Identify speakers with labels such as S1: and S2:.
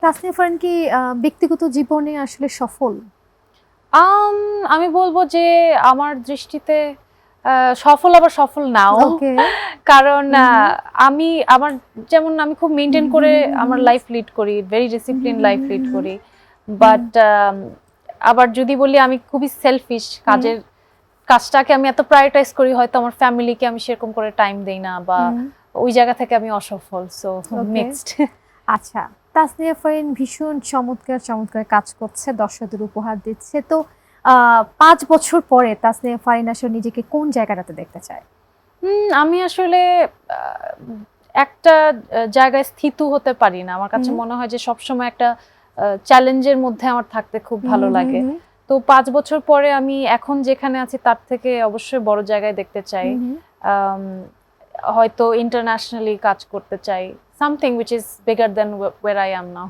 S1: তাসনিয়া ফারিন কি ব্যক্তিগত জীবনে আসলে সফল?
S2: আমি বলবো যে আমার দৃষ্টিতে সফল আবার সফল নাও।
S1: ওকে।
S2: কারণ
S1: হুম, হুম।
S2: আমি আমার যেমন আমি খুব
S1: হুম,
S2: মেইনটেইন
S1: হুম,
S2: করে
S1: হুম, হুম,
S2: আমার
S1: হুম,
S2: লাইফ লিড করি। ভেরি
S1: হুম, হুম,
S2: ডিসিপ্লিন
S1: হুম,
S2: লাইফ
S1: হুম,
S2: লিড
S1: হুম, হুম,
S2: করি।
S1: হুম,
S2: বাট আবার যদি বলি আমি খুবই সেলফিশ,
S1: হুম,
S2: কাজটাকে আমি এত প্রায়োরিটাইজ করি হয়তো আমার ফ্যামিলিকে আমি সেরকম করে টাইম দেই না বা
S1: হুম,
S2: ওই জায়গা থেকে আমি অসফল। So
S1: okay.
S2: মিক্সড।
S1: আচ্ছা, তাসনিয়া ফারিন ভীষণ চমৎকার, চমৎকার কাজ করছে, দর্শকদের উপহার দিচ্ছে। তো ৫ বছর পরে তাসনিয়া ফারিন আসলে নিজেকে কোন জায়গাটাতে দেখতে চায়?
S2: আমি আসলে আ একটা জায়গায় স্থিত হতে পারি না। আমার কাছে
S1: হুম,
S2: মনে হয় যে সবসময় একটা চ্যালেঞ্জের মধ্যে আমার থাকতে খুব
S1: হুম,
S2: ভালো
S1: হুম, হুম,
S2: লাগে।
S1: হুম,
S2: তো ৫ বছর পরে আমি এখন যেখানে আছি তার থেকে অবশ্যই বড় জায়গায় দেখতে চাই।
S1: হুম, হুম।
S2: আম হয়তো ইন্টারন্যাশনালি কাজ করতে চাই। Something which is bigger than where I am now.